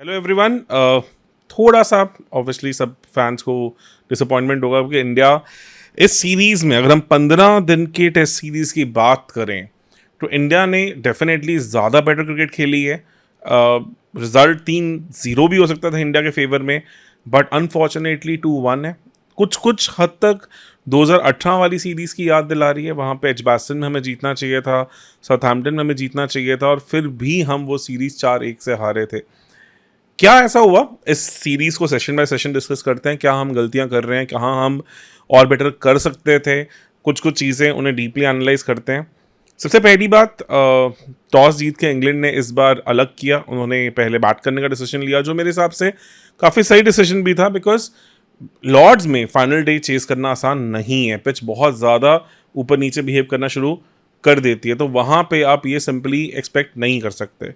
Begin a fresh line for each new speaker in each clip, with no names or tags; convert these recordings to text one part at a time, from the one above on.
Hello everyone. थोड़ा सा obviously सब फैंस को डिसअपॉइंटमेंट होगा कि इंडिया इस सीरीज़ में, अगर हम 15 दिन की टेस्ट सीरीज़ की बात करें तो इंडिया ने डेफिनेटली ज़्यादा बेटर क्रिकेट खेली है। रिजल्ट 3-0 भी हो सकता था इंडिया के फेवर में, बट अनफॉर्चुनेटली 2-1 है। कुछ कुछ हद तक 2018 वाली सीरीज़ की याद दिला रही है। वहाँ पे एजबास्टन में हमें जीतना चाहिए था, साउथहैम्पटन में हमें जीतना चाहिए था, और फिर भी हम वो सीरीज़ 4-1 से हारे थे। क्या ऐसा हुआ, इस सीरीज को सेशन बाय सेशन डिस्कस करते हैं। क्या हम गलतियां कर रहे हैं, कहाँ हम और बेटर कर सकते थे, कुछ कुछ चीज़ें उन्हें डीपली एनालाइज करते हैं। सबसे पहली बात, टॉस जीत के इंग्लैंड ने इस बार अलग किया। उन्होंने पहले बैट करने का डिसीजन लिया, जो मेरे हिसाब से काफ़ी सही डिसीजन भी था, बिकॉज लॉर्ड्स में फाइनल डे चेस करना आसान नहीं है। पिच बहुत ज़्यादा ऊपर नीचे बिहेव करना शुरू कर देती है, तो वहाँ पे आप ये सिंपली एक्सपेक्ट नहीं कर सकते।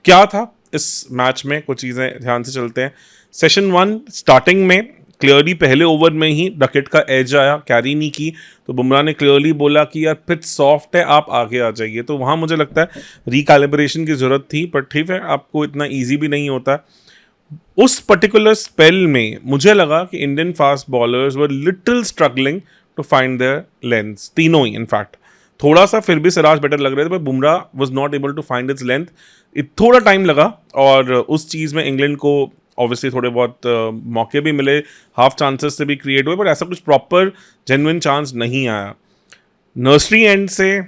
क्या था इस मैच में, कुछ चीज़ें ध्यान से चलते हैं। सेशन 1 स्टार्टिंग में क्लियरली पहले ओवर में ही डकेट का एज आया, कैरी नहीं की, तो बुमराह ने क्लियरली बोला कि यार पिच सॉफ्ट है, आप आगे आ जाइए। तो वहाँ मुझे लगता है रिकैलिब्रेशन की ज़रूरत थी, पर ठीक है, आपको इतना ईजी भी नहीं होता। उस पर्टिकुलर स्पेल में मुझे लगा कि Indian fast bowlers were little struggling to find their length, तीनों ही इनफैक्ट। थोड़ा सा फिर भी सिराज बेटर लग रहे थे, पर Bumrah was not able to find its length. थोड़ा टाइम लगा, और उस चीज़ में इंग्लैंड को ऑब्वियसली थोड़े बहुत मौके भी मिले, हाफ चांसेस से भी क्रिएट हुए, पर ऐसा कुछ प्रॉपर जेन्युइन चांस नहीं आया। नर्सरी एंड से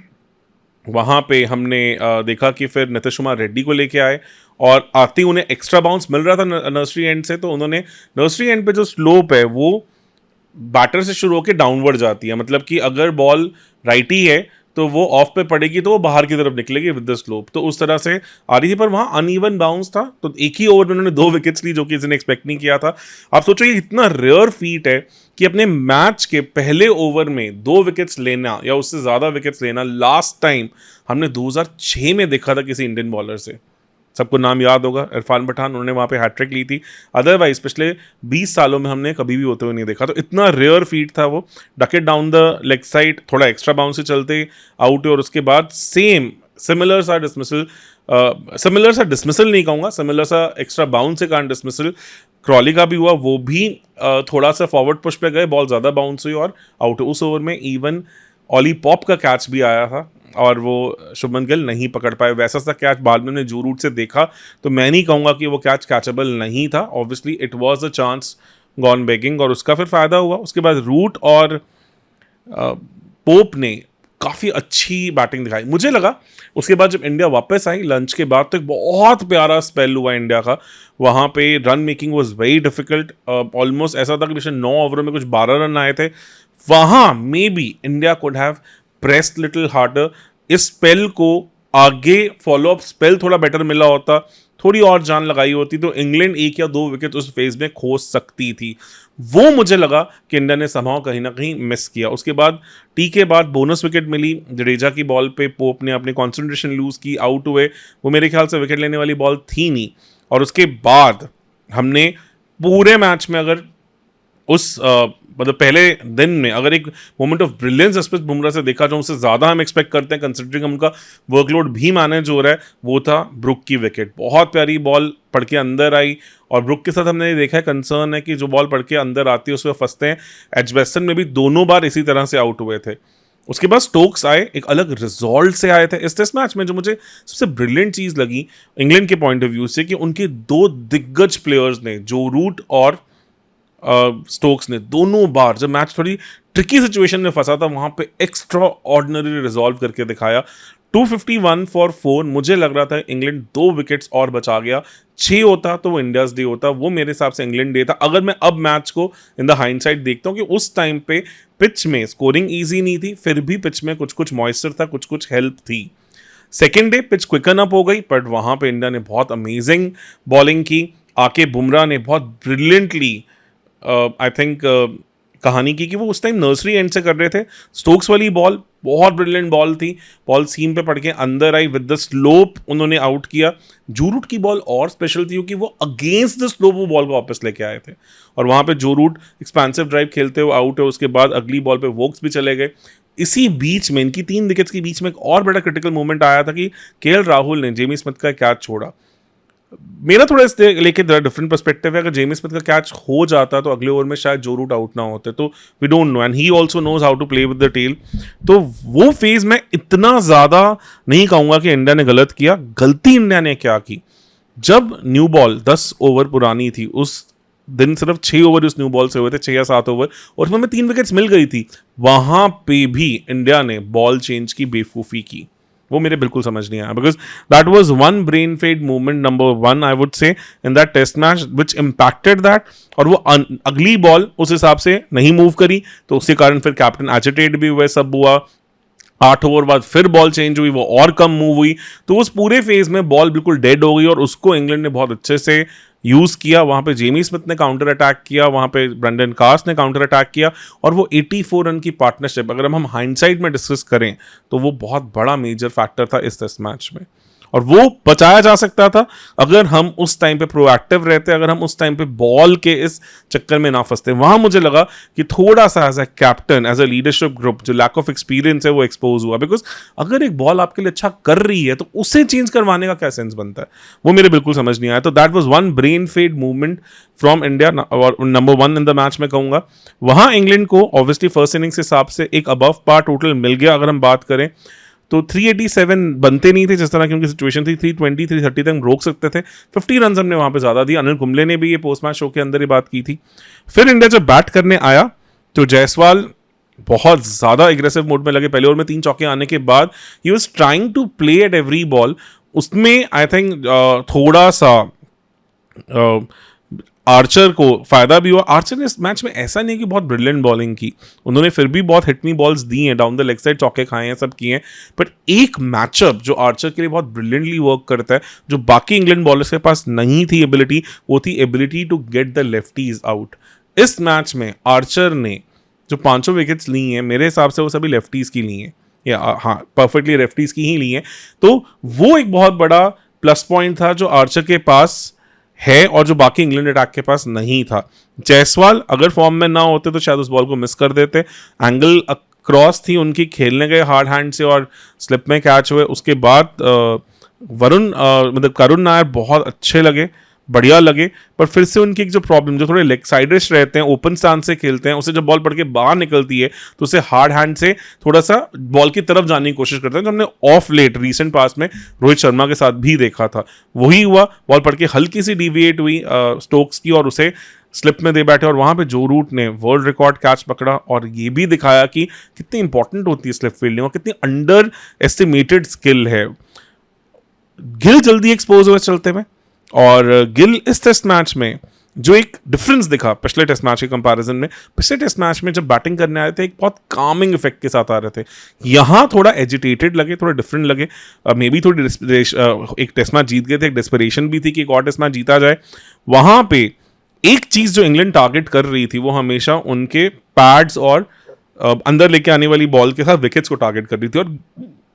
वहाँ पे हमने देखा कि फिर नीतीश कुमार रेड्डी को लेके आए, और आते ही उन्हें एक्स्ट्रा बाउंस मिल रहा था नर्सरी एंड से, तो उन्होंने नर्सरी एंड पे जो स्लोप है वो बैटर से शुरू होकर डाउनवर्ड जाती है। मतलब कि अगर बॉल राइटी है तो वो ऑफ पे पड़ेगी तो वो बाहर की तरफ निकलेगी विद द स्लोप, तो उस तरह से आ रही थी। पर वहाँ अनइवन बाउंस था, तो एक ही ओवर में उन्होंने 2 विकेट्स ली, जो कि किसी ने एक्सपेक्ट नहीं किया था। आप सोचो ये इतना रेयर फीट है कि अपने मैच के पहले ओवर में 2 विकेट्स लेना या उससे ज़्यादा विकेट्स लेना लास्ट टाइम हमने 2006 में देखा था किसी इंडियन बॉलर से। सबको नाम याद होगा, इरफान पठान, उन्होंने वहाँ पे हैट्रिक ली थी। अदरवाइज पिछले 20 सालों में हमने कभी भी होते हुए नहीं देखा। तो इतना रेयर फीट था वो, Duckett down the leg side, थोड़ा एक्स्ट्रा बाउंस से चलते आउट, और उसके बाद सिमिलर सा डिसमिसल नहीं कहूँगा, सिमिलर सा एक्स्ट्रा बाउंस से कारण डिसमिसल क्रॉली का भी हुआ। वो भी थोड़ा सा फॉरवर्ड पुश पे गए, बॉल ज़्यादा बाउंस हुई और आउट। उस ओवर में इवन ऑली पॉप का कैच भी आया था, और वो शुभमन गिल नहीं पकड़ पाए। वैसा सा कैच बाद में हमने जो रूट से देखा, तो मैं नहीं कहूँगा कि वो कैच कैचेबल नहीं था। Obviously it was a chance gone begging, और उसका फिर फ़ायदा हुआ। उसके बाद रूट और पोप ने काफ़ी अच्छी बैटिंग दिखाई, मुझे लगा। उसके बाद जब इंडिया वापस आई लंच के बाद, तो एक बहुत प्यारा स्पेल हुआ इंडिया का। वहाँ पे run making was very difficult. Almost ऐसा था कि पिछले 9 ओवरों में कुछ 12 रन आए थे। वहाँ may be India could have pressed little harder. इस स्पेल को आगे फॉलो अप स्पेल थोड़ा बेटर मिला होता, थोड़ी और जान लगाई होती, तो इंग्लैंड 1 या 2 विकेट उस फेज में खो सकती थी। वो मुझे लगा कि इंडिया ने समाव कहीं ना कहीं मिस किया। उसके बाद टी के बाद बोनस विकेट मिली जडेजा की बॉल पे, पोप ने अपनी कॉन्सेंट्रेशन लूज की, आउट हुए। वो मेरे ख्याल से विकेट लेने वाली बॉल थी नहीं। और उसके बाद हमने पूरे मैच में, अगर उस मतलब पहले दिन में अगर एक moment of brilliance Jasprit Bumrah से देखा जाए, उससे ज़्यादा हम एक्सपेक्ट करते हैं कंसिडरिंग उनका वर्कलोड भी मैनेज हो रहा है, वो था ब्रुक की विकेट। बहुत प्यारी बॉल पड़ के अंदर आई, और ब्रुक के साथ हमने देखा है कंसर्न है कि जो बॉल पड़ के अंदर आती है उसमें फंसते हैं। एजबेस्टन में भी दोनों बार इसी तरह से आउट हुए थे। उसके बाद स्टोक्स आए, एक अलग रिजल्ट से आए थे इस टेस्ट मैच में। जो मुझे सबसे ब्रिलियंट चीज़ लगी इंग्लैंड के पॉइंट ऑफ व्यू से, कि उनके 2 दिग्गज प्लेयर्स ने, जो रूट और स्टोक्स ने, दोनों बार जब मैच थोड़ी ट्रिकी सिचुएशन में फंसा था, वहाँ पे एक्स्ट्रा ऑर्डिनरी रिजॉल्व करके दिखाया। 251 फॉर 4। मुझे लग रहा था इंग्लैंड 2 विकेट्स और बचा गया, 6 होता तो वो इंडियाज डे होता। वो मेरे हिसाब से इंग्लैंड डे था। अगर मैं अब मैच को इन द हाइंडसाइड देखता हूँ कि उस टाइम पे पिच में स्कोरिंग ईजी नहीं थी, फिर भी पिच में कुछ कुछ मॉइस्चर था, कुछ कुछ हेल्प थी। Second day pitch quicken up हो गई, बट वहाँ पे इंडिया ने बहुत अमेजिंग बॉलिंग की। आके बुमराह ने बहुत ब्रिलियंटली आई थिंक कहानी की कि वो उस टाइम नर्सरी एंड से कर रहे थे। स्टोक्स वाली बॉल बहुत ब्रिलियंट बॉल थी, बॉल सीम पे पड़ के अंदर आई, विद द स्लोप उन्होंने आउट किया। जो रूट की बॉल और स्पेशल थी क्योंकि वो अगेंस्ट द स्लोप वो बॉल को वापस लेके आए थे, और वहाँ पे जो रूट एक्सपेंसिव ड्राइव खेलते हुए आउट है। उसके बाद अगली बॉल पे वोक्स भी चले गए। इसी बीच में, इनकी 3 विकेट्स के बीच में, एक और बड़ा क्रिटिकल मोमेंट आया था कि केएल राहुल ने जेमी स्मिथ का कैच छोड़ा। मेरा थोड़ा इस लेके डिफरेंट पर्सपेक्टिव है। अगर जेमी स्मिथ का कैच हो जाता तो अगले ओवर में शायद जो रूट आउट ना होते, तो we don't know, and he also knows how to play with the tail. तो वो फेज मैं इतना ज़्यादा नहीं कहूँगा कि इंडिया ने गलत किया। गलती इंडिया ने क्या की, जब न्यू बॉल 10 ओवर पुरानी थी, उस दिन सिर्फ 6 ओवर उस न्यू बॉल से हुए थे, 6 या 7 ओवर, और उसमें 3 विकेट्स मिल गई थी। वहां पे भी इंडिया ने बॉल चेंज की बेवकूफ़ी की, वो मेरे बिल्कुल समझ नहीं आया, because that was one brain fade movement number 1 I would say in that test match which impacted that. और वो अगली बॉल उस हिसाब से नहीं मूव करी, तो उसके कारण फिर कैप्टन एजिटेट भी हुए, सब हुआ। 8 ओवर बाद फिर बॉल चेंज हुई, वो और कम मूव हुई, तो उस पूरे फेज में बॉल बिल्कुल डेड हो गई, और उसको इंग्लैंड ने बहुत अच्छे से यूज किया। वहां पे जेमी स्मिथ ने काउंटर अटैक किया, वहां पे ब्रेंडन कार्स ने काउंटर अटैक किया, और वो 84 रन की पार्टनरशिप, अगर हम हाइंडसाइट में डिस्कस करें तो वो बहुत बड़ा मेजर फैक्टर था इस टेस्ट मैच में। और वो बचाया जा सकता था अगर हम उस टाइम पे प्रोएक्टिव रहते, अगर हम उस टाइम पे बॉल के इस चक्कर में ना फंसते। वहां मुझे लगा कि थोड़ा सा as a captain, as a leadership group, जो लैक ऑफ एक्सपीरियंस है वो एक्सपोज हुआ। बिकॉज अगर एक बॉल आपके लिए अच्छा कर रही है तो उसे चेंज करवाने का क्या सेंस बनता है, वो मेरे बिल्कुल समझ नहीं आया। तो that was one brain fade movement from India, और नंबर 1 इन द मैच में कहूंगा। वहां इंग्लैंड को ऑब्वियसली फर्स्ट इनिंग्स के हिसाब से एक अबव पार टोटल मिल गया। अगर हम बात करें तो 387 बनते नहीं थे, जिस तरह की उनकी सिचुएशन थी। 320 330 तक हम रोक सकते थे। 50 रन हमने वहां पे ज्यादा दिए। अनिल कुंबले ने भी ये पोस्ट मैच शो के अंदर ही बात की थी। फिर इंडिया जब बैट करने आया तो जायसवाल बहुत ज्यादा एग्रेसिव मोड में लगे। पहले ओवर में 3 चौके आने के बाद ही was trying to play at every ball. उसमें आई थिंक थोड़ा सा आर्चर को फायदा भी हुआ। आर्चर ने इस मैच में ऐसा नहीं कि बहुत ब्रिलियंट बॉलिंग की, उन्होंने फिर भी बहुत हिटमी बॉल्स दी हैं, डाउन द लेग साइड चौके खाए हैं, सब किए हैं। बट एक मैचअप जो आर्चर के लिए बहुत ब्रिलियंटली वर्क करता है, जो बाकी इंग्लैंड बॉलर्स के पास नहीं थी एबिलिटी, वो थी ability to get the lefties out. इस मैच में आर्चर ने जो 500 विकेट्स ली हैं, मेरे हिसाब से वो सभी लेफ्टीज की ली हैं, या हाँ परफेक्टली लेफ्टीज की ही ली हैं। तो वो एक बहुत बड़ा प्लस पॉइंट था जो आर्चर के पास है और जो बाकी इंग्लैंड अटैक के पास नहीं था। जायसवाल अगर फॉर्म में ना होते तो शायद उस बॉल को मिस कर देते। एंगल क्रॉस थी उनकी, खेलने गए हार्ड हैंड से और स्लिप में कैच हुए। उसके बाद मतलब करुण नायर बहुत अच्छे लगे, बढ़िया लगे, पर फिर से उनकी एक जो प्रॉब्लम, जो थोड़े लेग साइडर्स रहते हैं, ओपन स्टांस से खेलते हैं, उसे जब बॉल पड़ के बाहर निकलती है तो उसे हार्ड हैंड से थोड़ा सा बॉल की तरफ जाने की कोशिश करते हैं, जो हमने ऑफ लेट रिसेंट पास में रोहित शर्मा के साथ भी देखा था। वही हुआ, बॉल पड़ के हल्की सी डिविएट हुई स्टोक्स की और उसे स्लिप में दे बैठे, और वहां पे जो रूट ने वर्ल्ड रिकॉर्ड कैच पकड़ा और ये भी दिखाया कि कितनी इंपॉर्टेंट होती है स्लिप फील्डिंग और कितनी अंडर एस्टिमेटेड स्किल है। गिल जल्दी एक्सपोज हुए चलते में, और गिल इस टेस्ट मैच में जो एक डिफरेंस दिखा पिछले टेस्ट मैच के कंपैरिजन में, पिछले टेस्ट मैच में जब बैटिंग करने आए थे एक बहुत कामिंग इफेक्ट के साथ आ रहे थे, यहाँ थोड़ा एजिटेटेड लगे, थोड़ा डिफरेंट लगे। मे बी थोड़ी एक टेस्ट मैच जीत गए थे, एक डेस्परेशन भी थी कि एक और टेस्ट मैच जीता जाए। वहां पे एक चीज जो इंग्लैंड टारगेट कर रही थी वो हमेशा उनके पैड्स और अंदर लेके आने वाली बॉल के साथ विकेट्स को टारगेट कर रही थी, और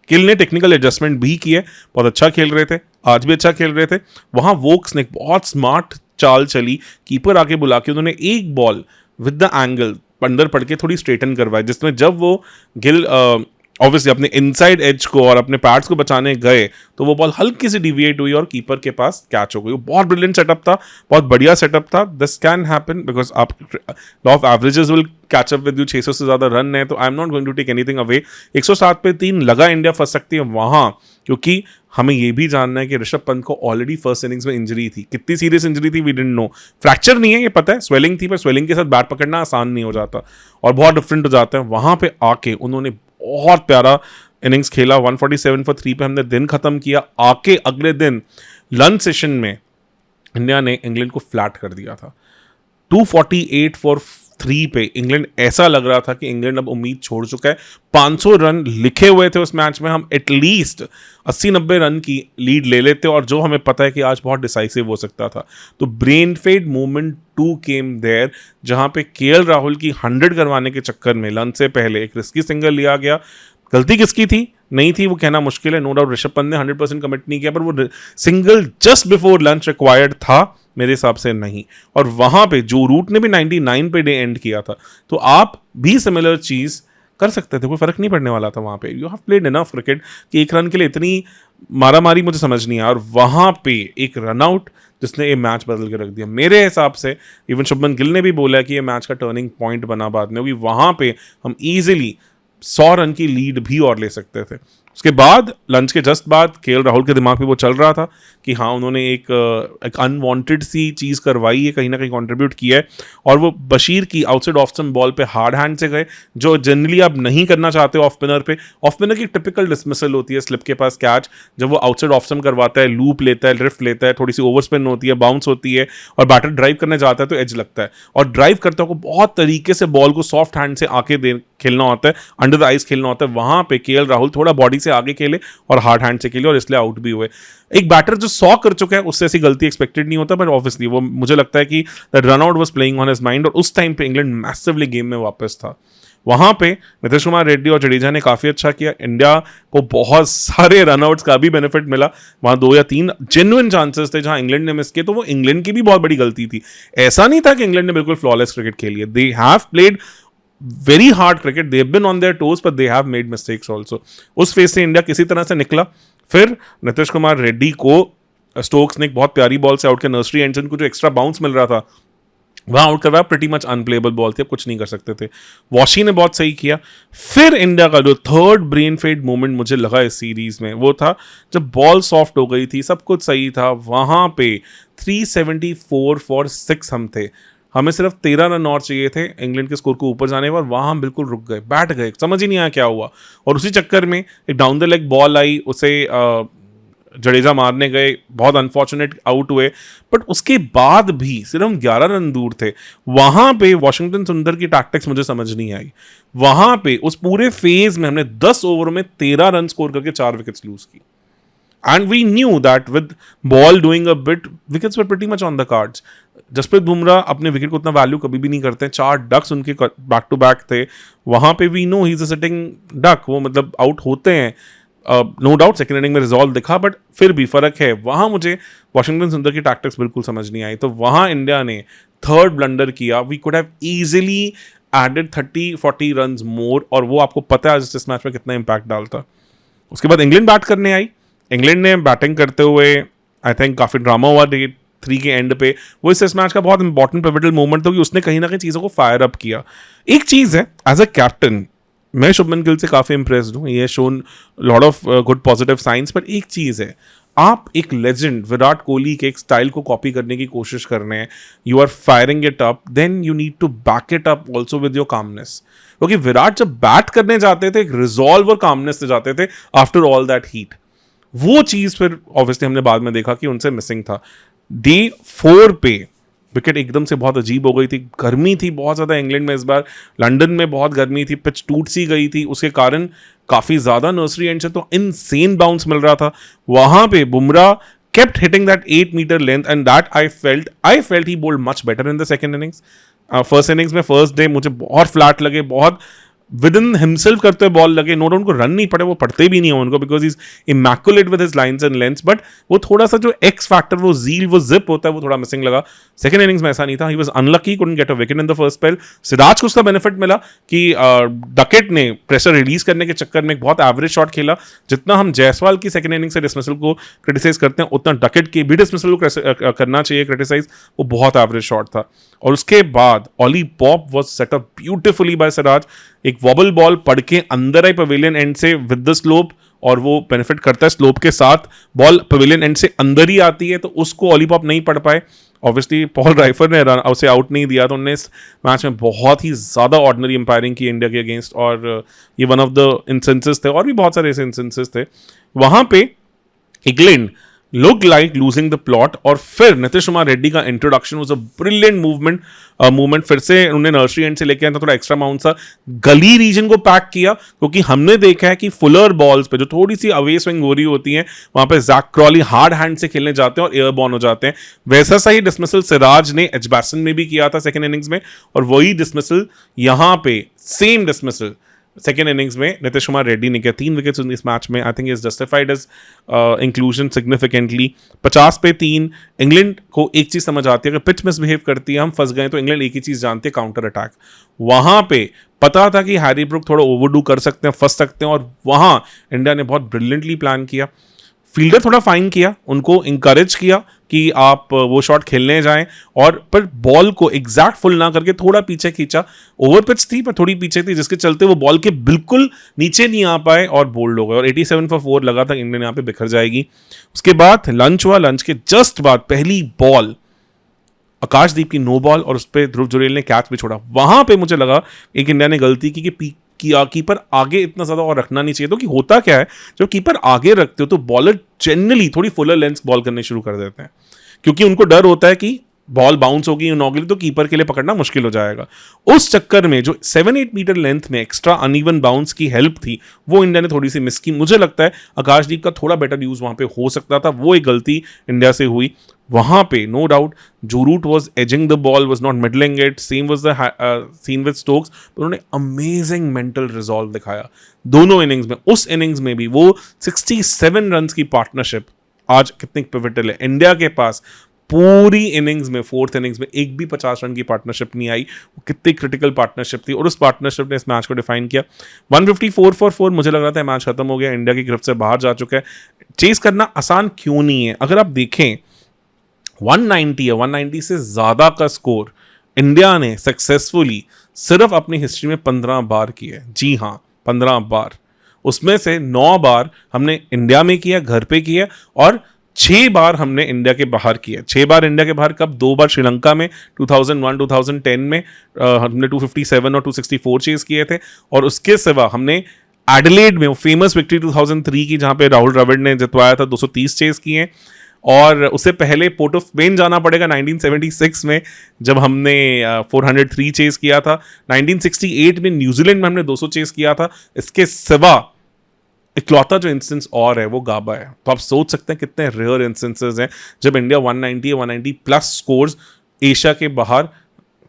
गिल ने टेक्निकल एडजस्टमेंट भी किए, बहुत अच्छा खेल रहे थे, आज भी अच्छा खेल रहे थे। वहां वोक्स ने बहुत स्मार्ट चाल चली, कीपर आके बुला के उन्होंने एक बॉल विद द एंगल अंदर पड़ के थोड़ी स्ट्रेटन करवाई, जिसमें जब वो गिल ऑब्वियसली अपने इनसाइड एज को और अपने पैड्स को बचाने गए तो वो बॉल हल्की सी डिविएट हुई और कीपर के पास कैच हो गई। वो बहुत ब्रिलियंट सेटअप था, बहुत बढ़िया सेटअप था। दिस कैन हैपन बिकॉज आप law of averages will catch up with you. 600 से ज्यादा रन है, तो I am not going to take anything away. 107 पे 3 लगा इंडिया फंस सकती है वहां, क्योंकि हमें ये भी जानना है कि ऋषभ पंत को ऑलरेडी फर्स्ट इनिंग्स में इंजरी थी। कितनी सीरियस इंजरी थी वी डिडंट नो। फ्रैक्चर नहीं है ये पता है, स्वेलिंग थी, पर स्वेलिंग के साथ बैट पकड़ना आसान नहीं हो जाता और बहुत डिफरेंट हो जाता है। वहां पे आके उन्होंने बहुत प्यारा इनिंग्स खेला। 147 फॉर 3 पे हमने दिन खत्म किया। आके अगले दिन लंच सेशन में इंडिया ने इंग्लैंड को फ्लैट कर दिया था। 248 फॉर 3 पे इंग्लैंड, ऐसा लग रहा था कि इंग्लैंड अब उम्मीद छोड़ चुका है। 500 रन लिखे हुए थे उस मैच में, हम एटलीस्ट 80-90 रन की लीड ले लेते, और जो हमें पता है कि आज बहुत डिसाइसिव हो सकता था। तो brain fade movement 2 came there, जहां पे केएल राहुल की 100 करवाने के चक्कर में लंच से पहले एक रिस्की सिंगल लिया गया। गलती किसकी थी नहीं थी वो कहना मुश्किल है, नो डाउट ऋषभ पंत ने 100% कमिट नहीं किया, पर वो single just before lunch required था मेरे हिसाब से नहीं। और वहां पे जो रूट ने भी 99 पे डे एंड किया था, तो आप भी सिमिलर चीज कर सकते थे, कोई फर्क नहीं पड़ने वाला था वहाँ पे। You have played enough cricket कि एक रन के लिए इतनी मारामारी मुझे समझ नहीं आया, और वहाँ पे एक रन आउट जिसने ये मैच बदल के रख दिया। मेरे हिसाब से इवन शुभमन गिल ने भी बोला कि ये मैच का टर्निंग पॉइंट बना बाद में, क्योंकि वहाँ पे हम ईजिली 100 रन की लीड भी और ले सकते थे। उसके बाद लंच के जस्ट बाद केएल राहुल के दिमाग में वो चल रहा था कि हाँ उन्होंने एक अनवांटेड सी चीज़ करवाई है, कहीं ना कहीं कंट्रीब्यूट किया है, और वो बशीर की आउटसाइड ऑफ स्टंप बॉल पे हार्ड हैंड से गए, जो जनरली आप नहीं करना चाहते ऑफ स्पिनर पे। ऑफ स्पिनर की टिपिकल डिसमिसल होती है स्लिप के पास कैच, जब वो आउटसाइड ऑफ स्टंप करवाता है, लूप लेता है, लिफ्ट लेता है, थोड़ी सी ओवर स्पिन होती है, बाउंस होती है, और बैटर ड्राइव करने जाता है तो एज लगता है, और ड्राइव करते को बहुत तरीके से बॉल को सॉफ्ट हैंड से आके खेलना होता है, अंडर द आइस खेलना होता है। वहां पे केएल राहुल थोड़ा बॉडी से आगे खेले और हार्ड हैंड से खेले, और इसलिए आउट भी हुए। एक बैटर जो 100 कर चुका है उससे ऐसी गलती एक्सपेक्टेड नहीं होता, बट ऑब्वियसली वो मुझे लगता है कि the run out was playing on his mind, और उस टाइम पे इंग्लैंड मैसिवली गेम में वापस था। वहां पे नीतीश कुमार रेड्डी और जडेजा ने काफी अच्छा किया, इंडिया को बहुत सारे रनआउट्स का भी बेनिफिट मिला। वहां 2 या 3 जेन्युइन चांसेस थे जहां इंग्लैंड ने मिस किए, तो वो इंग्लैंड की भी बहुत बड़ी गलती थी। ऐसा नहीं था कि इंग्लैंड ने बिल्कुल फ्लॉलेस क्रिकेट खेली है, they have played very hard cricket, they have been on their toes, but they have made mistakes also. उस फेज से इंडिया किसी तरह से निकला। फिर नीतीश कुमार रेड्डी को स्टोक्स ने एक बहुत प्यारी बॉल से आउट किया, नर्सरी एंड से उनको जो एक्स्ट्रा बाउंस मिल रहा था वहां आउट करवाया, प्रीटी मच अनप्लेबल बॉल थी, अब कुछ नहीं कर सकते थे। वॉशी ने बहुत सही किया। फिर इंडिया का जो थर्ड ब्रेन फेड मोमेंट मुझे लगा इस सीरीज में, वो था जब बॉल सॉफ्ट हो गई थी, सब कुछ सही था, वहां पे 374 फॉर 6 हम थे, हमें सिर्फ 13 रन और चाहिए थे इंग्लैंड के स्कोर को ऊपर जाने पर। वहां हम बिल्कुल रुक गए, बैठ गए, समझ ही नहीं आया क्या हुआ, और उसी चक्कर में एक डाउन द लेग बॉल आई, उसे जडेजा मारने गए, बहुत अनफॉर्चुनेट आउट हुए, बट उसके बाद भी सिर्फ हम 11 रन दूर थे। वहां पे वॉशिंगटन सुंदर की टैक्टिक्स मुझे समझ नहीं आई। वहां पे उस पूरे फेज में हमने 10 ओवर में 13 रन स्कोर करके 4 विकेट्स लूज की, and we knew that with ball doing a bit wickets were pretty much on the cards. Jasprit Bumrah अपने विकेट को उतना वैल्यू कभी भी नहीं करते हैं, 4 डक्स उनके बैक टू बैक थे। वहां पे we know he is a sitting duck, वो मतलब आउट होते हैं, नो डाउट सेकेंड इनिंग में रिजॉल्व दिखा, बट फिर भी फर्क है। वहां मुझे वॉशिंगटन सुंदर की टैक्टिक्स बिल्कुल समझ नहीं आई, तो वहां इंडिया ने थर्ड ब्लंडर किया। We could have easily added 30-40 run more, और वो आपको पता है इस मैच में कितना इंपैक्ट डालता। उसके बाद इंग्लैंड बैट करने आई। इंग्लैंड ने बैटिंग करते हुए आई थिंक काफी ड्रामा हुआ डे 3 के एंड पे। वो इस मैच का बहुत इंपॉर्टेंट पिवटल मोमेंट था कि उसने कहीं ना कहीं चीजों को फायर अप किया। एक चीज है, एज अ कैप्टन मैं शुभमन गिल से काफी इंप्रेस्ड हूं, ये shown lot of good positive science, पर एक चीज है, आप एक लेजेंड विराट कोहली के एक स्टाइल को कॉपी करने की कोशिश कर रहे हैं, you are firing it up, then you need to back it up also with your calmness. क्योंकि विराट जब बैट करने जाते थे एक रिजॉल्व और कामनेस से जाते थे आफ्टर ऑल दैट हीट, वो चीज फिर ऑब्वियसली हमने बाद में देखा कि उनसे मिसिंग था। डे 4 पे विकेट एकदम से बहुत अजीब हो गई थी, गर्मी थी बहुत ज़्यादा इंग्लैंड में इस बार, लंदन में बहुत गर्मी थी, पिच टूट सी गई थी, उसके कारण काफ़ी ज़्यादा नर्सरी एंड से तो इनसेन बाउंस मिल रहा था। वहाँ पे Bumrah kept hitting that 8 meter length, and that I felt he bowled much better in the second innings. First innings में फर्स्ट डे मुझे बहुत फ्लैट लगे, बहुत विद इन हिमसेल्फ करते हुए बॉल लगे। नो डाउट उनको रन नहीं पड़े, वो पढ़ते भी नहीं है उनको, because is immaculate with his lines and lengths, but वो थोड़ा सा जो एक्स फैक्टर, वो जील, वो जिप होता है, वो थोड़ा मिसिंग लगा। सेकंड इनिंग्स में ऐसा नहीं था, he was unlucky, couldn't get a wicket in the first spell. Siraj को उसका बेनिफिट मिला कि डकेट ने प्रेशर रिलीज करने के चक्कर में एक बहुत एवरेज शॉट खेला। जितना हम जायसवाल की सेकंड इनिंग से डिसमिसल को क्रिटिसाइज करते हैं, उतना डकेट की भी डिसमिसल को करना चाहिए क्रिटिसाइज, वो बहुत एवरेज शॉट था। और उसके बाद Ollie Pope was set up beautifully by Siraj, एक वॉबल बॉल पड़ के अंदर आई पवेलियन एंड से विद द स्लोप, और वो बेनिफिट करता है स्लोप के साथ, बॉल पवेलियन एंड से अंदर ही आती है, तो उसको ऑली पॉप नहीं पढ़ पाए। ऑब्वियसली पॉल राइफर ने उसे आउट नहीं दिया, तो उन्होंने इस मैच में बहुत ही ज़्यादा ऑर्डिनरी एम्पायरिंग की इंडिया के अगेंस्ट, और ये वन ऑफ द इंस्टेंसेस थे, और भी बहुत सारे ऐसे इंस्टेंसेस थे। वहाँ पे England looked like losing the plot, और फिर नीतीश कुमार रेड्डी का introduction was a brilliant movement. फिर से उन्होंने नर्सरी एंड से लेके आया था, थोड़ा एक्स्ट्रा माउंट सा गली रीजन को पैक किया, क्योंकि हमने देखा है कि फुलर बॉल्स पे जो थोड़ी सी अवे स्विंग हो रही होती है, वहां पे जैक क्रॉली हार्ड हैंड से खेलने जाते हैं और एयर बॉर्न हो जाते हैं। वैसा सा ही डिसमिसल सिराज ने एजबासन में भी किया था सेकेंड इनिंग्स में, और वही डिसमिसल यहाँ पे सेम डिसमिसल सेकेंड इनिंग्स में नीतीश कुमार रेड्डी ने किया 3 विकेट्स इस मैच में। I think is justified as inclusion significantly. 50 पे 3। इंग्लैंड को एक चीज़ समझ आती है, अगर पिच मिसबिहेव करती है, हम फंस गए, तो इंग्लैंड एक ही चीज़ जानती है, काउंटर अटैक। वहाँ पे पता था कि हैरी ब्रुक थोड़ा ओवरडू कर सकते हैं, फंस सकते हैं, और वहाँ इंडिया ने बहुत ब्रिलियंटली प्लान किया। फील्डर थोड़ा फाइन किया, उनको इंकरेज किया कि आप वो शॉट खेलने जाएं, और पर बॉल को एग्जैक्ट फुल ना करके थोड़ा पीछे खींचा। ओवर पिच थी पर थोड़ी पीछे थी, जिसके चलते वो बॉल के बिल्कुल नीचे नहीं आ पाए और बोल्ड हो गए, और 87 फॉर 4 लगा था इंग्लैंड यहाँ पे बिखर जाएगी। उसके बाद लंच हुआ, लंच के जस्ट बाद पहली बॉल आकाशदीप की नो बॉल, और उस पर ध्रुव जुरेल ने कैच भी छोड़ा। वहां पे मुझे लगा एक इंडिया ने गलती की कि कीपर आगे इतना ज्यादा और रखना नहीं चाहिए। तो कि होता क्या है, जब कीपर आगे रखते हो तो बॉलर जनरली थोड़ी फुलर लेंथ बॉल करने शुरू कर देते हैं, क्योंकि उनको डर होता है कि बॉल बाउंस होगी नॉगली तो कीपर के लिए पकड़ना मुश्किल हो जाएगा। उस चक्कर में जो 7-8 मीटर लेंथ में एक्स्ट्रा अनइवन बाउंस की हेल्प थी, वो इंडिया ने थोड़ी सी मिस की। मुझे लगता है आकाशदीप का थोड़ा बेटर यूज वहां पे हो सकता था, वो एक गलती इंडिया से हुई वहां पे, no doubt. Joe Root was edging the ball, was not middling it, same was the scene with Stokes. उन्होंने अमेजिंग मेंटल रिजॉल्व दिखाया दोनों इनिंग्स में। उस इनिंग्स में भी वो 67 रन की पार्टनरशिप आज कितनी पिवटल है। इंडिया के पास पूरी इनिंग्स में, फोर्थ इनिंग्स में एक भी 50 रन की पार्टनरशिप नहीं आई। वो कितनी क्रिटिकल पार्टनरशिप थी, और उस पार्टनरशिप ने इस मैच को डिफाइन किया। 154 फॉर 4 मुझे लग रहा था मैच खत्म हो गया, इंडिया की गिरफ्त से बाहर जा चुका है। चेस करना आसान क्यों नहीं है? अगर आप देखें 190 है, 190 से ज्यादा का स्कोर इंडिया ने सक्सेसफुली सिर्फ अपनी हिस्ट्री में 15 बार किया है। जी हाँ, 15 बार। उसमें से 9 बार हमने इंडिया में किया, घर पे किया, और 6 बार हमने इंडिया के बाहर किया। 6 बार इंडिया के बाहर कब? 2 बार श्रीलंका में 2001 2010 में हमने 257 और 264 चेज किए थे, और उसके सिवा हमने एडिलेड में फेमस विक्ट्री 2003 की, जहां पे राहुल द्रविड़ ने जितवाया था, 230 चेज किए। और उससे पहले पोर्ट ऑफ स्पेन जाना पड़ेगा 1976 में, जब हमने 403 चेज किया था। 1968 में न्यूजीलैंड में हमने 200 चेज किया था। इसके सिवा इकलौता जो इंस्टेंस और है वो गाबा है। तो आप सोच सकते हैं कितने रेयर इंस्टेंसेस हैं जब इंडिया 190 190 प्लस स्कोर्स एशिया के बाहर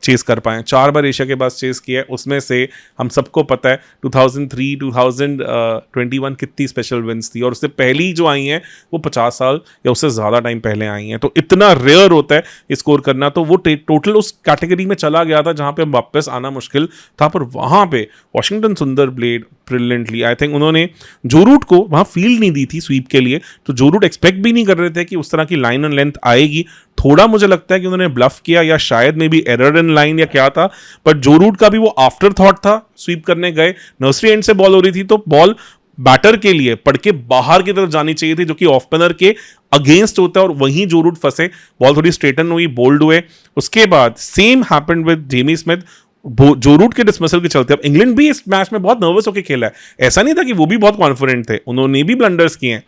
चेस कर पाए। 4 बार एशिया के पास चेस किया है, उसमें से हम सबको पता है 2003 2021 कितनी स्पेशल विंस थी, और उससे पहली जो आई हैं वो 50 साल या उससे ज़्यादा टाइम पहले आई हैं। तो इतना रेयर होता है स्कोर करना, तो वो टोटल उस कैटेगरी में चला गया था जहाँ पे वापस आना मुश्किल था। पर वहाँ पे वॉशिंगटन सुंदर ब्लेड ब्रिलियंटली, आई थिंक उन्होंने जो रूट को वहाँ फील्ड नहीं दी थी स्वीप के लिए, तो जो रूट एक्सपेक्ट भी नहीं कर रहे थे कि उस तरह की लाइन एंड लेंथ आएगी। थोड़ा मुझे लगता है कि उन्होंने ब्लफ किया, या शायद में भी एरर इन लाइन या क्या था, पर जो रूट का भी वो आफ्टर थॉट था। स्वीप करने गए, नर्सरी एंड से बॉल हो रही थी, तो बॉल बैटर के लिए पड़ के बाहर की तरफ जानी चाहिए थी, जो कि ऑफ स्पिनर के अगेंस्ट होता है, और वहीं जो रूट फंसे, बॉल थोड़ी स्ट्रेटन हुई, बोल्ड हुए। उसके बाद same happened with Jamie Smith. जो रूट के डिसमिसल के चलते अब इंग्लैंड भी इस मैच में बहुत नर्वस होकर खेला है। ऐसा नहीं था कि वो भी बहुत कॉन्फिडेंट थे, उन्होंने भी ब्लंडर्स किए हैं।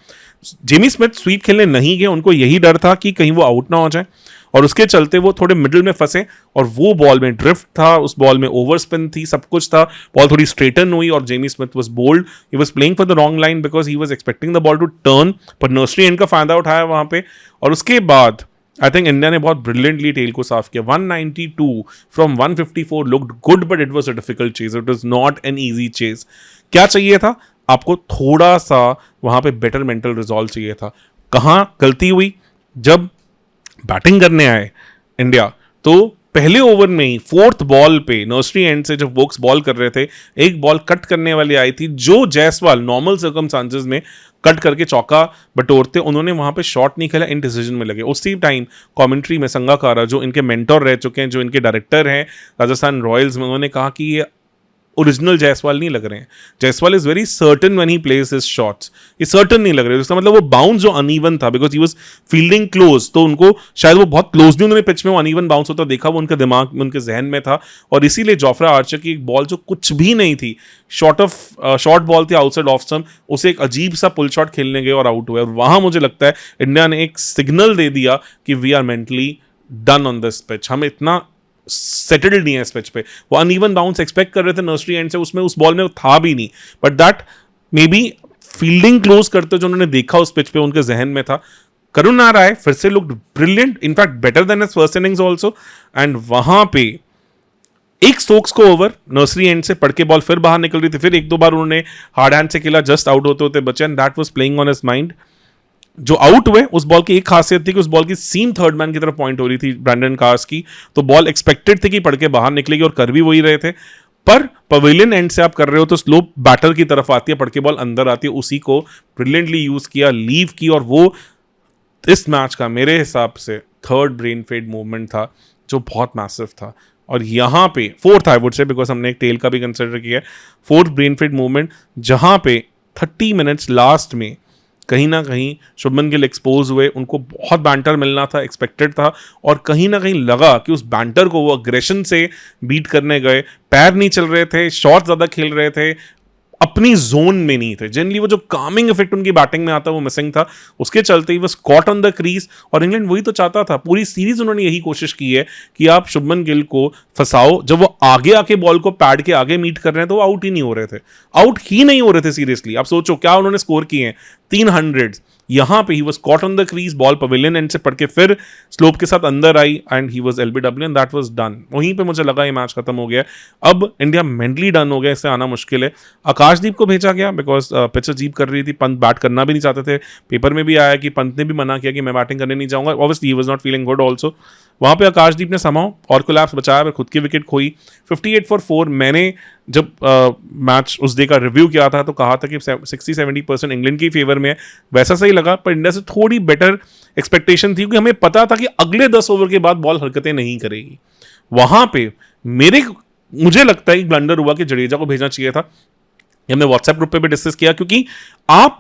जेमी स्मिथ स्वीप खेलने नहीं गए, उनको यही डर था कि कहीं वो आउट ना हो जाए, और उसके चलते वो थोड़े मिडिल में फंसे, और वो बॉल में ड्रिफ्ट था, उस बॉल में ओवर स्पिन थी, सब कुछ था। बॉल थोड़ी स्ट्रेटन हुई, और Jamie Smith was bowled, he was playing for the wrong line because he was expecting the ball to turn, पर नर्सरी एंड का फायदा उठाया वहां पे। और उसके बाद आई थिंक इंडिया ने बहुत ब्रिलियंटली टेल को साफ किया। 192 from 154 looked good, but it was a difficult chase, it was not an easy chase. क्या चाहिए था आपको? थोड़ा सा वहां पे बेटर मेंटल रिजॉल्व चाहिए था। कहां गलती हुई? जब बैटिंग करने आए इंडिया, तो पहले ओवर में ही 4th बॉल पे नर्सरी एंड से जब वोक्स बॉल कर रहे थे, एक बॉल कट करने वाली आई थी, जो जायसवाल नॉर्मल सर्कमस्टांसेस में कट करके चौका बटोरते, उन्होंने वहां पे शॉट नहीं खेला, इन डिसीजन में लगे। उसी टाइम कमेंट्री में संगाकारा, जो इनके मेंटोर रह चुके हैं, जो इनके डायरेक्टर हैं राजस्थान रॉयल्स में, उन्होंने कहा कि ये ओरिजिनल जायसवाल नहीं लग रहे हैं। Jaiswal is very certain when he place his shots, ये सर्टन नहीं लग रहे। इसका मतलब वो बाउंस जो अनइवन था, because he was fielding close, तो उनको शायद वो बहुत क्लोज नहीं, उन्होंने पिच में वो अनइवन बाउंस होता देखा, वो उनके दिमाग में, उनके जहन में था, और इसीलिए जोफ्रा आर्चर की एक बॉल जो कुछ भी नहीं थी, शॉर्ट बॉल थी आउटसाइड ऑफ स्टंप, उसे एक अजीब सा पुल शॉट खेलने गए और आउट हुए। और वहां मुझे लगता है इंडिया ने एक सिग्नल दे दिया कि we are mentally done on this pitch, हम इतना सेटल्ड नहीं है इस पिच पे। वो अनइवन बाउंस एक्सपेक्ट कर रहे थे नर्सरी एंड से, उसमें उस बॉल में था भी नहीं, but that may be fielding close करते जो उन्होंने देखा उस पिच पे उनके जहन में था। करुण नारायण फिर से looked brilliant, in fact better than his first innings also, and वहां पे एक स्टोक्स को ओवर नर्सरी एंड से पड़ के बॉल फिर बाहर निकल रही थी, फिर एक दो बार उन्होंने हार्ड हैंड से खेला, जस्ट आउट होते होते बचे, and that was playing on his mind. जो आउट हुए उस बॉल की एक खासियत थी कि उस बॉल की सीम थर्ड मैन की तरफ पॉइंट हो रही थी ब्रैंडन कार्स की, तो बॉल एक्सपेक्टेड थी कि पड़ के बाहर निकलेगी और कर भी वही रहे थे. पर पवेलियन एंड से आप कर रहे हो तो स्लोप बैटर की तरफ आती है, पड़ के बॉल अंदर आती है, उसी को ब्रिलियंटली यूज किया, लीव की, और वो इस मैच का मेरे हिसाब से थर्ड ब्रेन फेड मूवमेंट था जो बहुत मैसिव था. और यहाँ पे फोर्थ आई वुड से, बिकॉज हमने एक टेल का भी कंसिडर किया, फोर्थ ब्रेन फेड मूवमेंट जहाँ पे 30 मिनट्स लास्ट में कहीं ना कहीं शुभमन गिल एक्सपोज हुए, उनको बहुत बैंटर मिलना था, एक्सपेक्टेड था, और कहीं ना कहीं लगा कि उस बैंटर को वो अग्रेशन से बीट करने गए, पैर नहीं चल रहे थे, शॉट ज़्यादा खेल रहे थे, अपनी जोन में नहीं थे. जनरली वो जो कामिंग इफेक्ट उनकी बैटिंग में आता वो मिसिंग था, उसके चलते ही वो कॉट ऑन द क्रीज. और इंग्लैंड वही तो चाहता था, पूरी सीरीज उन्होंने यही कोशिश की है कि आप शुभमन गिल को फंसाओ, जब वो आगे आके बॉल को पैड के आगे मीट कर रहे हैं तो वो आउट ही नहीं हो रहे थे, आउट ही नहीं हो रहे थे सीरियसली. आप सोचो क्या उन्होंने स्कोर किए हैं, 300. यहां पे he was caught on the crease, ball pavilion end से पड़ के फिर स्लोप के साथ अंदर आई, and he was LBW, and that was done. वहीं पे मुझे लगा ये मैच खत्म हो गया, अब इंडिया मेंटली डन हो गया, इससे आना मुश्किल है. आकाशदीप को भेजा गया बिकॉज पिच अजीब कर रही थी, पंत बैट करना भी नहीं चाहते थे. पेपर में भी आया कि पंत ने भी मना किया कि मैं बैटिंग करने नहीं जाऊंगा. Obviously he was not feeling good also. वहां पे आकाशदीप ने समाओ और कोलैप्स बचाया, फिर खुद की विकेट खोई. 58 फॉर 4. मैंने जब मैच उस डे का रिव्यू किया था तो कहा था कि 60-70% इंग्लैंड की फेवर में है, वैसा सही लगा, पर इंडिया से थोड़ी बेटर एक्सपेक्टेशन थी, क्योंकि हमें पता था कि अगले 10 ओवर के बाद बॉल हरकतें नहीं करेगी. वहां पे मुझे लगता है एक ब्लंडर हुआ कि जडेजा को भेजना चाहिए था. हमने व्हाट्सएप ग्रुप पे भी डिस्कस किया, क्योंकि आप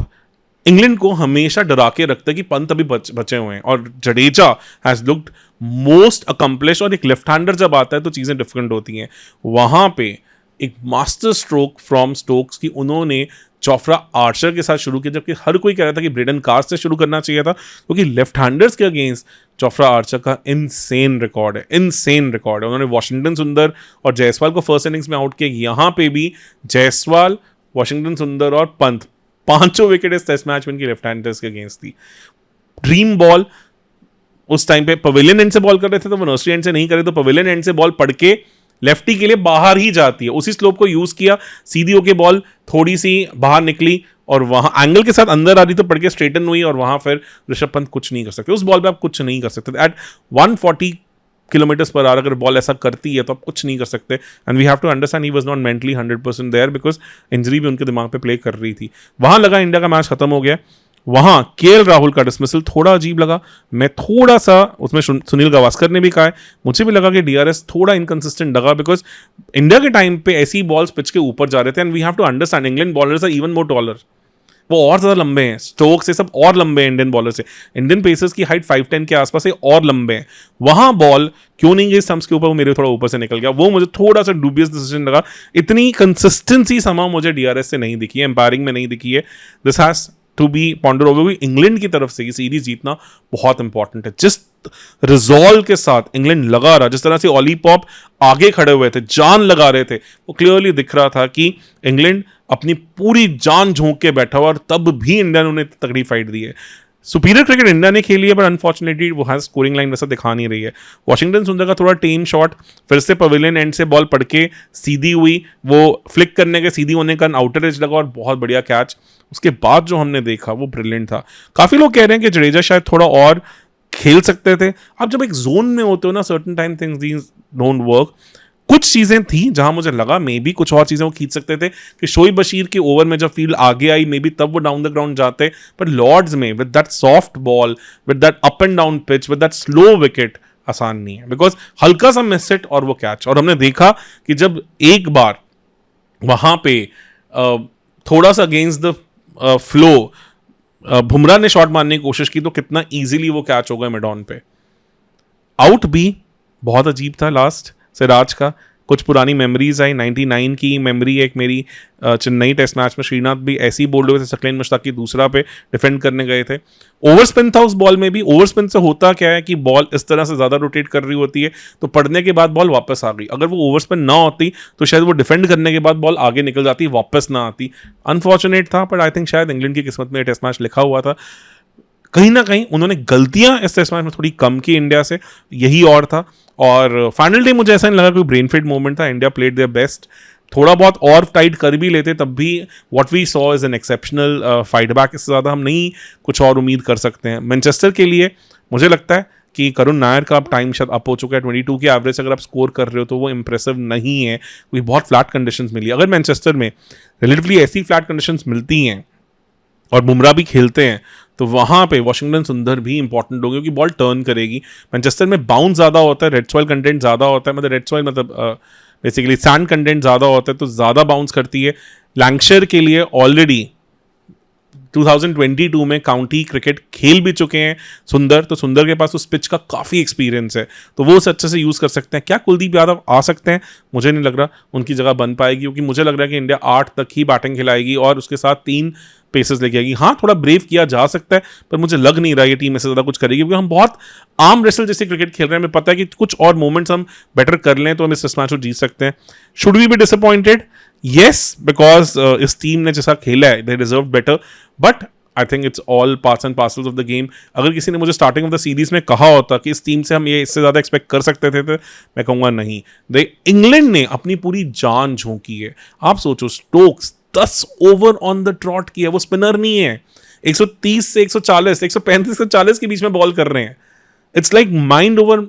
इंग्लैंड को हमेशा डरा के रखते हैं कि पंत अभी बचे हुए हैं, और Jadeja has looked most accomplish, और एक लेफ्ट हैंडर जब आता है तो चीजें डिफरेंट होती हैं. वहां पे एक मास्टर स्ट्रोक फ्रॉम स्टोक्स की उन्होंने जोफ्रा आर्चर के साथ शुरू किया, जबकि हर कोई कह रहा था कि ब्रेडन कार्स से शुरू करना चाहिए था, क्योंकि लेफ्ट हैंडर्स के अगेंस्ट जोफ्रा आर्चर का इनसेन रिकॉर्ड है, इनसेन रिकॉर्ड है. उन्होंने वॉशिंगटन सुंदर और जायसवाल को फर्स्ट इनिंग्स में आउट किया. यहां पे भी जायसवाल, वॉशिंगटन सुंदर और पंत, पांचों विकेट इस टेस्ट मैच में इनकी लेफ्ट हैंडर्स के अगेंस्ट थी. ड्रीम बॉल उस टाइम पे पवेलियन एंड से बॉल कर रहे थे, तो वो नर्सरी एंड से नहीं करे, तो पवेलियन एंड से बॉल पड़ के लेफ्टी के लिए बाहर ही जाती है. उसी स्लोप को यूज किया, सीधी होके बॉल थोड़ी सी बाहर निकली और वहां एंगल के साथ अंदर आ रही तो पड़ के स्ट्रेटन हुई, और वहां फिर ऋषभ पंत कुछ नहीं कर सकते. उस बॉल पे आप कुछ नहीं कर सकते. एट 140 किलोमीटर्स पर आवर अगर बॉल ऐसा करती है तो आप कुछ नहीं कर सकते. And we have to understand he was not mentally 100% there, because injury भी उनके दिमाग पे प्ले कर रही थी. वहां लगा इंडिया का मैच खत्म हो गया. वहां केएल राहुल का डिसमिसल थोड़ा अजीब लगा. मैं थोड़ा सा उसमें सुनील गावस्कर ने भी कहा है, मुझे भी लगा कि डीआरएस थोड़ा इनकंसिस्टेंट लगा, बिकॉज इंडिया के टाइम पे ऐसी बॉल्स पिच के ऊपर जा रहे थे. And we have to understand England bowlers are even more taller, वो और ज्यादा लंबे हैं. स्टोक्स से सब और लंबे हैं इंडियन बॉलर से. इंडियन पेसर्स की हाइट 5'10" के आसपास है, और लंबे हैं. वहां बॉल क्यों नहीं गई स्टंप्स के ऊपर, वो मेरे थोड़ा ऊपर से निकल गया. वो मुझे थोड़ा सा डूबियस डिसीजन लगा. इतनी कंसिस्टेंसी समा मुझे डीआरएस से नहीं दिखी है, एम्पायरिंग में नहीं दिखी है. This has to be ponder over. England की तरफ से ये सीरीज जीतना बहुत इंपॉर्टेंट है. जिस रिजॉल्व के साथ इंग्लैंड लगा रहा, जिस तरह से ऑली पॉप आगे खड़े हुए थे, जान लगा रहे थे, वो क्लियरली दिख रहा था कि इंग्लैंड अपनी पूरी जान झोंक के बैठा हुआ, और तब भी इंडिया ने उन्हें तगड़ी फाइट दी है. सुपीरियर क्रिकेट इंडिया ने खेली है, पर अनफॉर्चुनेटली वो हैज स्कोरिंग लाइन वैसा दिखा नहीं रही है. वॉशिंगटन सुंदर का थोड़ा टेम शॉट, फिर से पवेलियन एंड से बॉल पड़ के सीधी हुई, वो फ्लिक करने के सीधी होने का आउटर एज लगा, और बहुत बढ़िया कैच. उसके बाद जो हमने देखा वो ब्रिलियंट था. काफी लोग कह रहे हैं कि जडेजा शायद थोड़ा और खेल सकते थे. आप जब एक जोन में होते हो ना, certain time things these don't work. कुछ चीजें थी जहां मुझे लगा मे बी कुछ और चीजें वो खींच सकते थे, कि शोएब बशीर के ओवर में जब फील्ड आगे आई मे बी तब वो डाउन द ग्राउंड जाते. पर लॉर्ड्स में with that soft ball, with that up and down pitch, with that slow wicket, आसान नहीं है. बिकॉज हल्का सा मिस हिट और वो कैच. और हमने देखा कि जब एक बार वहां पे थोड़ा सा अगेंस्ट द फ्लो बुमराह ने शॉट मारने की कोशिश की, तो कितना इजीली वो कैच हो गया मिड ऑन पे. आउट भी बहुत अजीब था लास्ट सिराज का. कुछ पुरानी मेमोरीज आई. 99 की मेमोरी एक मेरी, चेन्नई टेस्ट मैच में श्रीनाथ भी ऐसे ही बोल रहे थे, सकलेन मुश्ताकी दूसरा पे डिफेंड करने गए थे. ओवर स्पिन था उस बॉल में भी. ओवर स्पिन से होता क्या है कि बॉल इस तरह से ज्यादा रोटेट कर रही होती है, तो पड़ने के बाद बॉल वापस आ गई. अगर वो ओवर स्पिन ना होती तो शायद वो डिफेंड करने के बाद बॉल आगे निकल जाती, वापस ना आती. अनफॉर्चुनेट था, पर आई थिंक शायद इंग्लैंड की किस्मत में टेस्ट मैच लिखा हुआ था. कहीं ना कहीं उन्होंने गलतियां इस टेस्ट मैच में थोड़ी कम की इंडिया से, यही और था। और फाइनल डे मुझे ऐसा नहीं लगा कोई ब्रेन फेड मोमेंट था, इंडिया प्लेड देयर बेस्ट। थोड़ा बहुत और टाइट कर भी लेते तब भी what we saw is an exceptional fight back, इससे ज़्यादा हम नहीं कुछ और उम्मीद कर सकते हैं। मैनचेस्टर के लिए मुझे लगता है कि करुण नायर का अब टाइम शायद अप हो चुका है। 22 की एवरेज अगर आप स्कोर कर रहे हो तो वो इंप्रेसिव नहीं है, कोई बहुत फ्लैट कंडीशंस मिली। अगर मैनचेस्टर में रिलेटिवली ऐसी फ्लैट कंडीशंस मिलती हैं और बुमराह भी खेलते हैं तो वहाँ पे वाशिंगटन सुंदर भी इंपॉर्टेंट होगी, क्योंकि बॉल टर्न करेगी। मैनचेस्टर में बाउंस ज़्यादा होता है, रेड सॉइल कंटेंट ज़्यादा होता है, मतलब रेड सॉइल मतलब बेसिकली सैंड कंटेंट ज़्यादा होता है, तो ज़्यादा बाउंस करती है। लैंकशायर के लिए ऑलरेडी 2022 में काउंटी क्रिकेट खेल भी चुके हैं सुंदर, तो सुंदर के पास उस पिच का काफ़ी एक्सपीरियंस है, तो वो उसे अच्छे से यूज़ कर सकते हैं। क्या कुलदीप यादव आ सकते हैं? मुझे नहीं लग रहा उनकी जगह बन पाएगी, क्योंकि मुझे लग रहा है कि इंडिया 8 तक ही बैटिंग खिलाएगी और उसके साथ 3 पेसेस लेके आएगी। हाँ, थोड़ा ब्रेव किया जा सकता है, पर मुझे लग नहीं रहा ये टीम इससे ज़्यादा कुछ करेगी, क्योंकि हम बहुत आर्म रेसल जैसे क्रिकेट खेल रहे हैं। हमें पता है कि कुछ और मोमेंट्स हम बेटर कर लें तो हम इस टेस्ट मैच को जीत सकते हैं। Should we be disappointed? Yes, because इस टीम ने जैसा खेला है they deserve better, but I think it's all parts and parcels of the game. अगर किसी ने मुझे स्टार्टिंग ऑफ द सीरीज में कहा होता कि इस टीम से हम ये इससे ज़्यादा एक्सपेक्ट कर सकते थे, तो मैं कहूँगा नहीं। इंग्लैंड ने अपनी पूरी जान झोंकी है। आप सोचो, Stokes 10 over on the trout किया, वो स्पिनर नहीं है। 130 से 140, 135 से 40 के बीच में बॉल कर रहे हैं। It's like mind over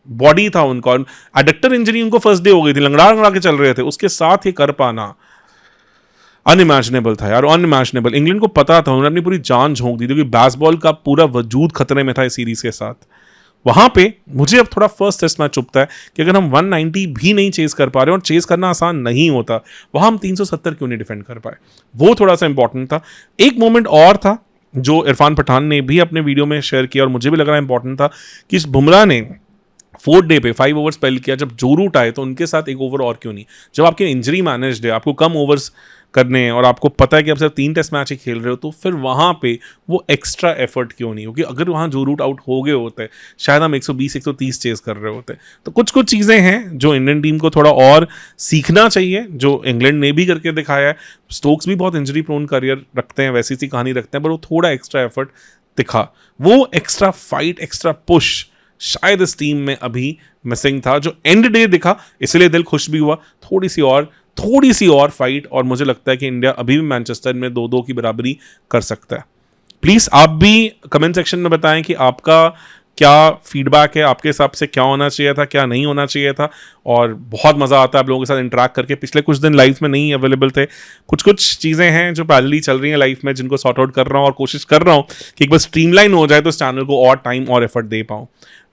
body था उनका। एडक्टर इंजरी उनको फर्स्ट डे हो गई थी, लंगड़ा लंगड़ा के चल रहे थे, उसके साथ ये कर पाना अनइमेजिनेबल था यार, अनइमेजिनेबल। इंग्लैंड को पता था, उन्होंने अपनी पूरी जान झोंक दी, क्योंकि बेसबॉल का पूरा वजूद खतरे में था इस सीरीज के साथ। वहां पे मुझे अब थोड़ा फर्स्ट टेस्ट मैच चुभता है कि अगर हम 190 भी नहीं चेस कर पा रहे, और चेस करना आसान नहीं होता, वहां हम 370 क्यों नहीं डिफेंड कर पाए, वो थोड़ा सा इंपॉर्टेंट था। एक मोमेंट और था जो इरफान पठान ने भी अपने वीडियो में शेयर किया और मुझे भी लग रहा है इंपॉर्टेंट था, कि बुमराह ने 4th डे पे 5 ओवर स्पेल किया। जब जो रूट आए तो उनके साथ 1 ओवर और क्यों नहीं? जब आपके इंजरी मैनेज्ड है, आपको कम ओवर्स करने हैं और आपको पता है कि आप सिर्फ 3 टेस्ट मैच ही खेल रहे हो, तो फिर वहाँ पे वो एक्स्ट्रा एफर्ट क्यों नहीं? क्योंकि अगर वहाँ जो रूट आउट हो गए होते, शायद हम 120-130 चेस कर रहे होते। तो कुछ कुछ चीज़ें हैं जो इंडियन टीम को थोड़ा और सीखना चाहिए, जो इंग्लैंड ने भी करके दिखाया है। स्टोक्स भी बहुत इंजरी प्रोन करियर रखते हैं, वैसी सी कहानी रखते हैं, पर वो थोड़ा एक्स्ट्रा एफर्ट दिखा, वो एक्स्ट्रा फाइट, एक्स्ट्रा पुश शायद इस टीम में अभी मिसिंग था, जो एंड डे दिखा, इसलिए दिल खुश भी हुआ। थोड़ी सी और फाइट, और मुझे लगता है कि इंडिया अभी भी मैनचेस्टर में 2-2 की बराबरी कर सकता है। प्लीज़ आप भी कमेंट सेक्शन में बताएं कि आपका क्या फीडबैक है, आपके हिसाब से क्या होना चाहिए था, क्या नहीं होना चाहिए था। और बहुत मज़ा आता है आप लोगों के साथ इंटरेक्ट करके। पिछले कुछ दिन लाइफ में नहीं अवेलेबल थे, कुछ चीज़ें हैं जो पैरेलली चल रही हैं लाइफ में, जिनको सॉर्ट आउट कर रहा हूँ और कोशिश कर रहा हूँ कि एक बार स्ट्रीमलाइन हो जाए तो इस चैनल को और टाइम और एफर्ट दे पाऊँ।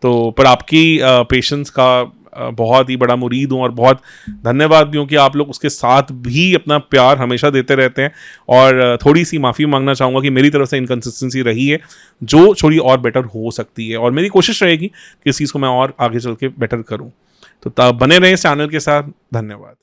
तो पर आपकी पेशेंस का बहुत ही बड़ा मुरीद हूँ, और बहुत धन्यवाद भी हूँ कि आप लोग उसके साथ भी अपना प्यार हमेशा देते रहते हैं। और थोड़ी सी माफ़ी मांगना चाहूँगा कि मेरी तरफ से इनकन्सिस्टेंसी रही है, जो थोड़ी और बेटर हो सकती है, और मेरी कोशिश रहेगी कि इस चीज़ को मैं और आगे चल के बेटर करूँ। तो तब बने रहें इस चैनल के साथ। धन्यवाद।